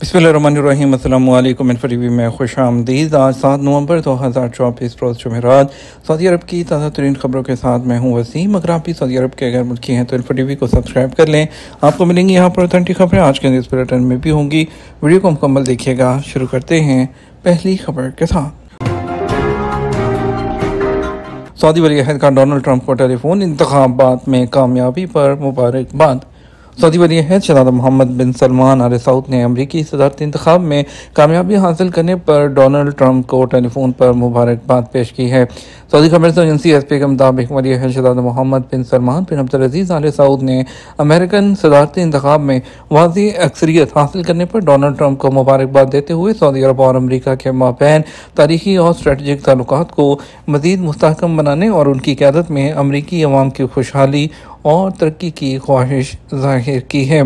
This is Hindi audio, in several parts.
बिस्मिल्लाहिर्रहमानिर्रहीम। अस्सलाम वालेकुम। इन्फोटीवी में खुश आमदीद। आज 7 नवंबर 2024 रोज़ जुमेरात। सऊदी अरब की ताज़ा तरीन खबरों के साथ मैं हूँ वसीम। अगर आप भी सऊदी अरब के गैर मुल्की हैं तो इन्फोटीवी को सब्सक्राइब कर लें। आपको मिलेंगी यहाँ पर ऑथेंटिक खबरें आज के इस बुलेटिन में भी होंगी। वीडियो को मुकम्मल देखिएगा। शुरू करते हैं पहली खबर के साथ। सऊदी वली अहद का डोनाल्ड ट्रंप को टेलीफोन इंतखाबात में कामयाबी पर मुबारकबाद। सऊदी वली अहद शहज़ादा मोहम्मद बिन सलमान आले सऊद ने अमरीकी सदारती इंतखाब में कामयाबी हासिल करने पर डोनाल्ड ट्रंप को टेलीफोन पर मुबारकबाद पेश की है। सऊदी खबर एजेंसी एसपी के मुताबिक वली अहद शहज़ादा मोहम्मद बिन सलमान बिन अब्दुल आले सऊद ने अमेरिकन सदारती इंतखाब में वाज़ी अक्सरियत हासिल करने पर डोनाल्ड ट्रंप को मुबारकबाद देते हुए सऊदी अरब और अमरीका के माबैन तारीखी और स्ट्रेटजिक ताल्लुकात को मज़ीद मुस्तहकम बनाने और उनकी क़यादत में अमरीकी अवाम की खुशहाली और तरक्की की ख्वाहिश जाहिर की है।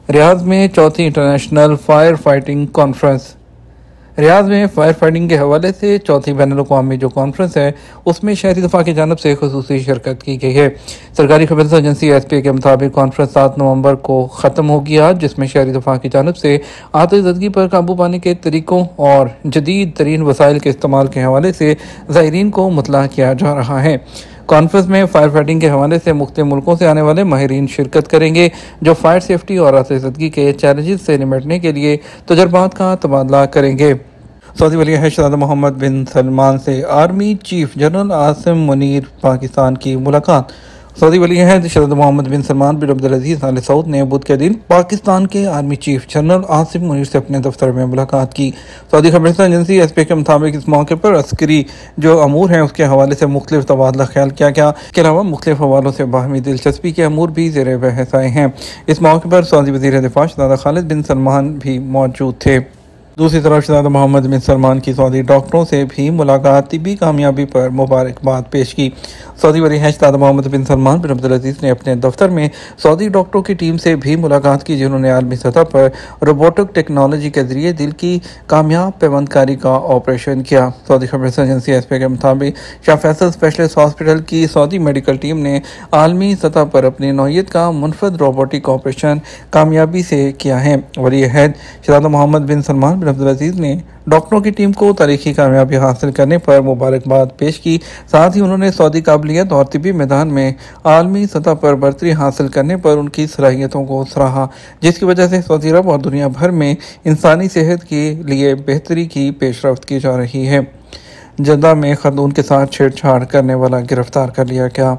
रियाद में चौथी international fire fighting conference. Riyadh में फायर फाइटिंग के हवाले से चौथी बैनुल-अक़वामी जो कॉन्फ्रेंस है उसमें शहरी दफ़ा की जानिब से खुसूसी शिरकत की गई है। सरकारी खबर एजेंसी एसपी के मुताबिक कॉन्फ्रेंस 7 नवंबर को ख़त्म होगी आज, जिसमें शहरी दफ़ा की जानिब से आतिशज़दगी पर काबू पाने के तरीक़ों और जदीद तरीन वसाइल के इस्तेमाल के हवाले से ज़ायरीन को मुतला किया जा रहा है। कॉन्फ्रेंस में फायर फाइटिंग के हवाले से मुख्तलिफ मुल्कों से आने वाले माहिरीन शिरकत करेंगे जो फायर सेफ्टी और आतिशज़दगी के चैलेंजेस से निपटने के लिए तजुर्बात का तबादला करेंगे। सऊदी वली अहद शहज़ादा मोहम्मद बिन सलमान से army chief general Asim Munir Pakistan की मुलाकात। सऊदी वली अहद शहज़ादा मोहम्मद बिन सलमान बिन अब्दुल आले सऊद ने बुध के दिन पाकिस्तान के army chief general Asim Munir से अपने दफ्तर में मुलाकात की। सऊदी खबर एजेंसी एसपी के मुताबिक इस मौके पर अस्करी जो अमूर हैं उसके हवाले से मुख्तलिफ तबादला ख्याल किया गया। इसके अलावा मुख्तलिफ हवालों से बाहमी दिलचस्पी के अमूर भी ज़ेर बहस आए हैं। इस मौके पर सऊदी वज़ीर दिफा शहज़ादा खालिद बिन सलमान भी मौजूद थे। दूसरी तरफ शहज़ादा मोहम्मद बिन सलमान की सऊदी डॉक्टरों से भी मुलाकात तिब्बी कामयाबी पर मुबारकबाद पेश की। सऊदी वली अहद शहज़ादा मोहम्मद बिन सलमान बिन अब्दुल ने अपने दफ्तर में सऊदी डॉक्टरों की टीम से भी मुलाकात की, जिन्होंने आलमी सतह पर रोबोटिक टेक्नोलॉजी के जरिए दिल की कामयाब पेवंदकारी का ऑपरेशन किया। सऊदी खबर एजेंसी एसपी के मुताबिक शाह फैसल स्पेशलिस्ट हॉस्पिटल की सऊदी मेडिकल टीम ने आलमी सतह पर अपनी नौयत का मुनफरद रोबोटिक ऑपरेशन कामयाबी से किया है। वली अहद शहज़ादा मोहम्मद बिन सलमान अब्दुल ने डॉक्टरों की टीम को तारीखी कामयाबी हासिल करने पर मुबारकबाद पेश की। साथ ही उन्होंने सऊदी काबिलियत और तिब्बी मैदान में आलमी सतह पर बरतरी हासिल करने पर उनकी सलाहियतों को सराहा, जिसकी वजह से सऊदी अरब और दुनिया भर में इंसानी सेहत के लिए बेहतरी की पेशरफ्त की जा रही है। जद्दा में खातून के साथ छेड़छाड़ करने वाला गिरफ्तार कर लिया गया।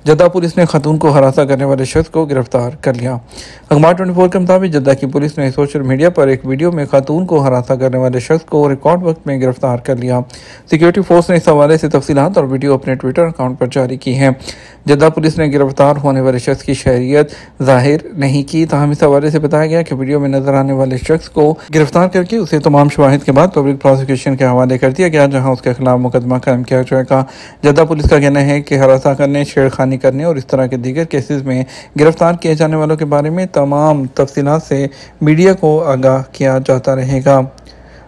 जद्दा पुलिस ने खातून को हरासा करने वाले शख्स को गिरफ्तार कर लिया। अखबार 24 के मुताबिक जद्दा की पुलिस ने सोशल मीडिया पर एक वीडियो में खातून को हरासा करने वाले शख्स को रिकॉर्ड वक्त में गिरफ्तार कर लिया। सिक्योरिटी फोर्स ने इस हवाले से तफसीलात और वीडियो अपने ट्विटर अकाउंट पर जारी की हैं। जद्दा पुलिस ने गिरफ्तार होने वाले शख्स की शहरियत जाहिर नहीं की, ताहम इस हवाले से बताया गया कि वीडियो में नजर आने वाले शख्स को गिरफ्तार करके उसे तमाम शवाहिद के बाद पब्लिक प्रोसिक्यूशन के हवाले कर दिया गया, जहाँ उसके खिलाफ मुकदमा कायम किया जाएगा। जद्दा पुलिस का कहना है कि हरासा करने, छेड़खानी करने और इस तरह के दीगर केसेस में गिरफ्तार किए जाने वालों के बारे में तमाम तफसीलात से मीडिया को आगाह किया जाता रहेगा।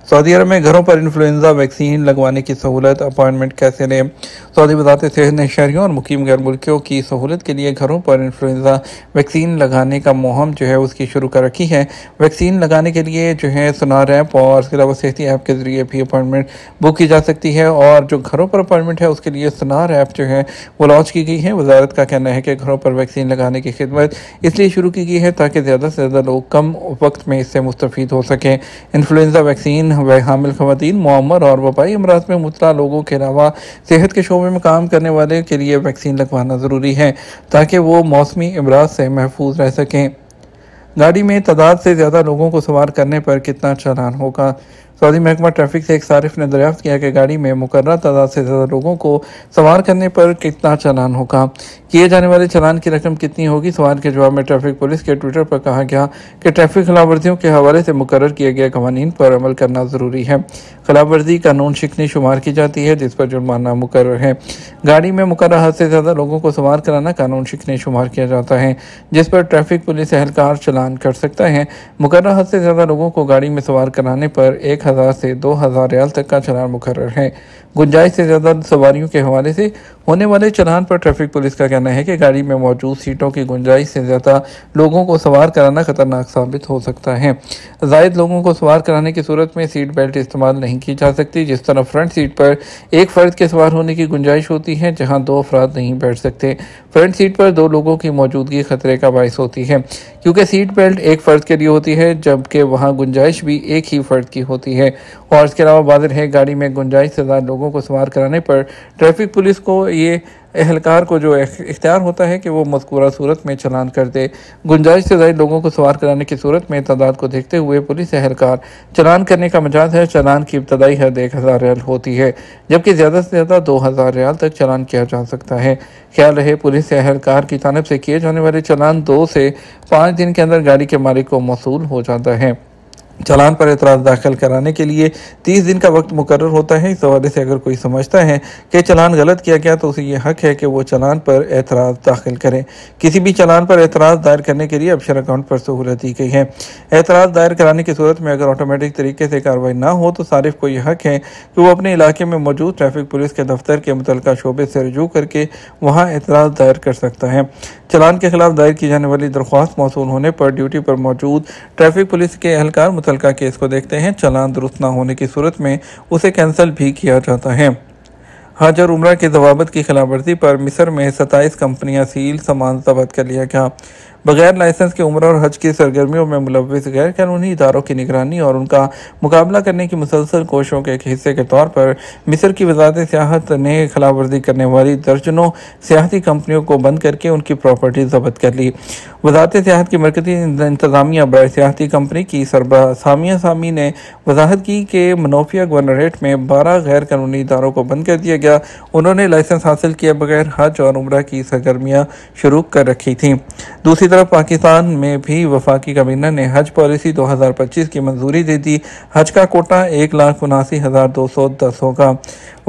सऊदी अरब में घरों पर इन्फ्लुएंजा वैक्सीन लगवाने की सहूलत, अपॉइंटमेंट कैसे लें। सऊदी वज़ारत सेहत ने शहरियों और मुकीम गैर मुल्कियों की सहूलत के लिए घरों पर इन्फ्लुएंजा वैक्सीन लगाने का मुहिम जो है उसकी शुरू कर रखी है। वैक्सीन लगाने के लिए जो है सुनार ऐप और इसके अलावा सेहती ऐप के ज़रिए भी अपॉइंटमेंट बुक की जा सकती है, और जो घरों पर अपॉइंटमेंट है उसके लिए सुनार ऐप जो है वो लॉन्च की गई है। वज़ारत का कहना है कि घरों पर वैक्सीन लगाने की खिदमत इसलिए शुरू की गई है ताकि ज़्यादा से ज़्यादा लोग कम वक्त में इससे मुस्तफ़ीद हो सकें। इन्फ्लुएंजा वैक्सीन हामिल ख़वातीन, मुअम्मर और वबाई अमराज में मुब्तला लोगों के अलावा सेहत के शोबे में काम करने वाले के लिए वैक्सीन लगवाना ज़रूरी है ताकि वो मौसमी अमराज से महफूज रह सकें। गाड़ी में तादाद से ज़्यादा लोगों को सवार करने पर कितना चालान होगा। सऊदी महकमा ट्रैफिक से एक सारिफ ने दरियाफ्त किया कि गाड़ी में मुकर्रर तादाद से ज़्यादा लोगों को सवार करने पर कितना चालान होगा। किए जाने वाले चालान की रकम कितनी होगी। सवाल के जवाब में ट्रैफिक पुलिस के ट्विटर पर कहा गया कि ट्रैफिक खिलाफ वर्जियों के हवाले से मुकर्रर किए गए कवानीन पर अमल करना ज़रूरी है। खिलाफ वर्जी कानून शिकनी शुमार की जाती है जिस पर जुर्माना मुकर्रर है। गाड़ी में मुकर्रर हद से ज़्यादा लोगों को सवार कराना कानून शिकनी शुमार किया जाता है, जिस पर ट्रैफिक पुलिस एहलकार चालान कर सकता है। मुकर्रर हद से ज़्यादा लोगों को गाड़ी में सवार कराने पर 1000 से 2000 रियाल तक का चालान मुकर्रर है। गुंजाइश से ज़्यादा सवारियों के हवाले से होने वाले चालान पर ट्रैफिक पुलिस का कहना है कि गाड़ी में मौजूद सीटों की गुंजाइश से ज़्यादा लोगों को सवार कराना खतरनाक साबित हो सकता है। जायद लोगों को सवार कराने की सूरत में सीट बेल्ट इस्तेमाल नहीं की जा सकती। जिस तरह फ्रंट सीट पर एक फ़र्द के सवार होने की गुंजाइश होती है, जहां दो अफराद नहीं बैठ सकते, फ्रंट सीट पर दो लोगों की मौजूदगी खतरे का बायस होती है, क्योंकि सीट बेल्ट एक फ़र्द के लिए होती है जबकि वहां गुंजाइश भी एक ही फ़र्द की होती है। और इसके अलावा वाज़ेह है, गाड़ी में गुंजाइश से ज़्यादा लोगों को सवार कराने पर ट्रैफिक पुलिस को ये एहलकार को जो इख्तियार होता है कि वो मज़कूरा सूरत में चालान कर दे। गुंजाइश से ज़ायद लोगों को सवार कराने की सूरत में तादाद को देखते हुए पुलिस एहलकार चालान करने का मजाज है। चालान की इब्तदाई हद 1000 रियाल होती है, जबकि ज़्यादा से ज़्यादा 2000 रियाल तक चालान किया जा सकता है। ख्याल रहे, पुलिस एहलकार की जानब से किए जाने वाले चालान 2 से 5 दिन के अंदर गाड़ी के मालिक को मौसूल हो जाता है। चालान पर एतराज़ दाखिल कराने के लिए 30 दिन का वक्त मुकर्रर होता है। इस हवाले से अगर कोई समझता है कि चालान गलत किया गया तो उसे ये हक है कि वो चालान पर एतराज़ दाखिल करें। किसी भी चालान पर एतराज़ दायर करने के लिए अबशर अकाउंट पर सहूलत दी गई है। एतराज़ दायर कराने की सूरत में अगर ऑटोमेटिक तरीके से कार्रवाई ना हो तो सारिफ को यह हक है कि वो अपने इलाके में मौजूद ट्रैफिक पुलिस के दफ्तर के मुतल्लिका शोबे से रजू करके वहाँ एतराज़ दायर कर सकता है। चालान के खिलाफ दायर की जाने वाली दरख्वास्त मौसूल होने पर ड्यूटी पर मौजूद ट्रैफिक पुलिस के एहलकार मुतल्लिका केस को देखते हैं। चालान दुरुस्त न होने की सूरत में उसे कैंसिल भी किया जाता है। हज और उम्रा के जवाबत की खिलाफवर्जी पर मिस्र में 27 कंपनियां सील, सामान जब्त कर लिया गया। बगैर लाइसेंस के उम्रा और हज की सरगर्मियों में मुलव्विस गैर कानूनी इदारों की निगरानी और उनका मुकाबला करने की मुसलसल कोशिशों के एक हिस्से के तौर पर मिस्र की वजारत सियाहत ने खिलाफवर्जी करने वाली दर्जनों सियाहती कंपनियों को बंद करके उनकी प्रॉपर्टी जब्त कर ली। वजारत सियाहत की मरकजी इंतजामिया बर सियाहती कंपनी की सरबराह सामिया सामी ने वजाहत की कि मनोफिया गवर्नरेट में 12 गैर कानूनी इदारों को बंद कर दिया गया। उन्होंने लाइसेंस हासिल किए बगैर हज और उम्रा की सरगर्मियाँ शुरू कर रखी थीं। दूसरी तरफ पाकिस्तान में भी वफाकी काबीना ने हज पॉलिसी 2025 की मंजूरी दे दी। हज का कोटा 1,79,210 होगा।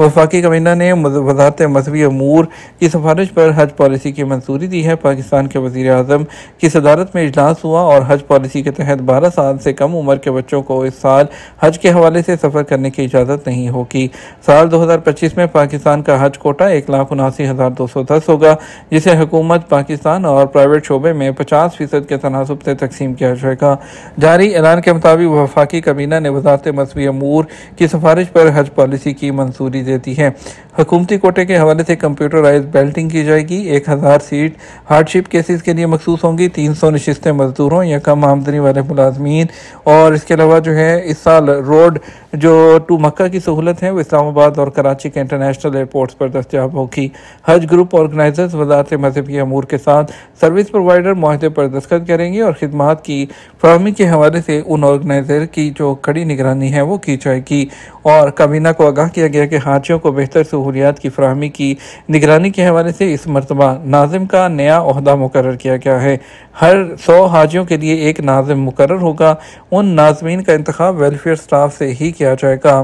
वफाकी काबीना ने वजारत मजहबी अमूर की सिफारिश पर हज पॉलिसी की मंजूरी दी है। पाकिस्तान के वज़ीर आज़म की सदारत में इजलास हुआ और हज पॉलिसी के तहत 12 साल से कम उम्र के बच्चों को इस साल हज के हवाले से सफ़र करने की इजाज़त नहीं होगी। साल 2025 में पाकिस्तान का हज कोटा 1,79,210 होगा, जिसे हुकूमत पाकिस्तान और प्राइवेट शोबे में 50% के तनासब से तकसीम किया जाएगा। जारी ऐलान के मुताबिक वफाकी काबीना ने वजारत मजहबी अमूर की सिफारिश पर हज पॉलिसी की मंजूरी देती है। हुकूमती कोटे के हवाले से कंप्यूटराइज बेल्टिंग की जाएगी। 1000 सीट हार्डशिप केसेस के लिए मखसूस होंगी। 300 नशिस्तें मजदूरों या कम आमदनी वाले मुलाजमीन और इसके अलावा जो है इस साल रोड जो टू मक्का की सहूलत है वो इस्लामाबाद और कराची के इंटरनेशनल एयरपोर्ट्स पर दस्तियाब होगी। हज ग्रुप ऑर्गेनाइजर्स वजारत मजहबी अमूर के साथ सर्विस प्रोवाइडर मुआहदे पर दस्तखत करेंगे और खिदमात की फराहमी के हवाले से उन ऑर्गेनाइजर की जो कड़ी निगरानी है वो की जाएगी। और काबीना को आगाह किया गया कि हाजियों को बेहतर सहूलियात की फराहमी की निगरानी के हवाले से इस मरतबा नाजिम का नया ओहदा मुकर्रर किया गया है। हर 100 हाजियों के लिए एक नाजिम मुकर्रर होगा। उन नाजमीन का इंतखाब वेलफेयर स्टाफ से ही किया जाएगा।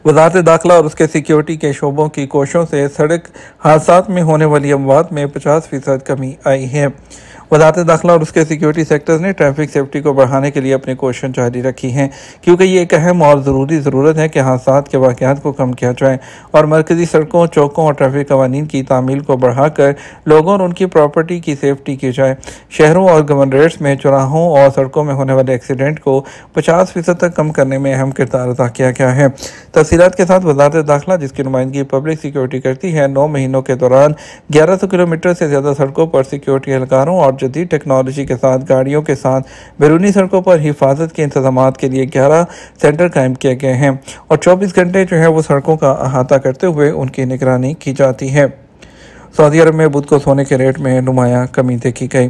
वजारत दाखिला और उसके सिक्योरिटी के शोबों की कोशिशों से सड़क हादसात में होने वाली अमवात में 50% कमी आई है। वजारत दाखिला और उसके सिक्योरिटी सेक्टर्स ने ट्रैफिक सेफ्टी को बढ़ाने के लिए अपनी कोशिशें जारी रखी हैं, क्योंकि ये एक अहम और ज़रूरत है कि हादसात के वाक़यात को कम किया जाए और मरकज़ी सड़कों, चौकों और ट्रैफिक कवानीन की तामील को बढ़ाकर लोगों और उनकी प्रॉपर्टी की सेफ्टी की जाए। शहरों और गवर्नरेट्स में चौराहों और सड़कों में होने वाले एक्सीडेंट को 50% तक कम करने में अहम किरदार अदा किया गया है। तफसीलात के साथ वजारत दाखिला, जिसकी नुमाइंदगी पब्लिक सिक्योरिटी करती है, 9 महीनों के दौरान 1100 किलोमीटर से ज़्यादा सड़कों पर सिक्योरिटी एहलकारों और जदीद टेक्नोलॉजी के साथ गाड़ियों के साथ बैरूनी सड़कों पर हिफाजत के इंतजामात के लिए 11 सेंटर कायम किए गए हैं और 24 घंटे जो है वो सड़कों का अहाता करते हुए उनकी निगरानी की जाती है। सऊदी अरब में बुध को सोने के रेट में नुमाया कमी देखी गई।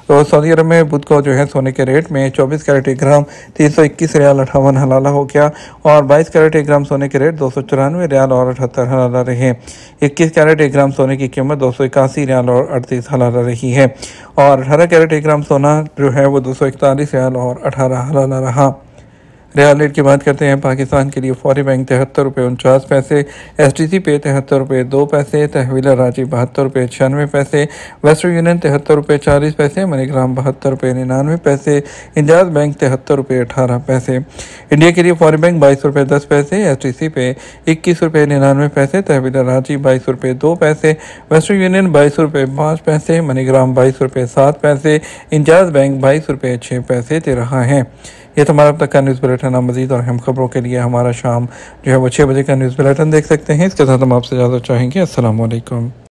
तो सऊदी अरब में बुध को जो है सोने के रेट में 24 कैरेट 1 ग्राम 321 रियाल 58 हलाला हो गया और 22 कैरेट 1 ग्राम सोने के रेट 294 रियाल और 78 हलाला रहे। 21 कैरेट 1 ग्राम सोने की कीमत 281 रियाल और 38 हलाला रही है और 18 कैरेट 1 ग्राम सोना जो है वो 241 रियाल और 18 हलाला रहा। रियाल रेट की बात करते हैं। पाकिस्तान के लिए फौरी बैंक 73 रुपये 49 पैसे, STC पे 73 रुपये 2 पैसे, तहवील रांची 72 रुपये 96 पैसे, वेस्टर्न यूनियन 73 रुपये 40 पैसे, मनीग्राम 72 रुपये 99 पैसे, इंजाज बैंक 73 रुपये 18 पैसे। इंडिया के लिए फौरी बैंक 22 रुपये 10 पैसे, STC पे 21 रुपये 99 पैसे, तहवील रांची 22 रुपये 2 पैसे, वेस्टर्न यूनियन 22 रुपये 5 पैसे, मनीग्राम 22 रुपये 7 पैसे, इंजाज बैंक 22 रुपये 6 पैसे दे रहा है। ये तो हमारा अब तक का न्यूज़ बुलेटिन। आप मज़ीद और अहम खबरों के लिए हमारा शाम जो है वो 6 बजे का न्यूज़ बुलेटिन देख सकते हैं। इसके साथ हम आपसे ज़्यादा चाहेंगे। अस्सलाम वालेकुम।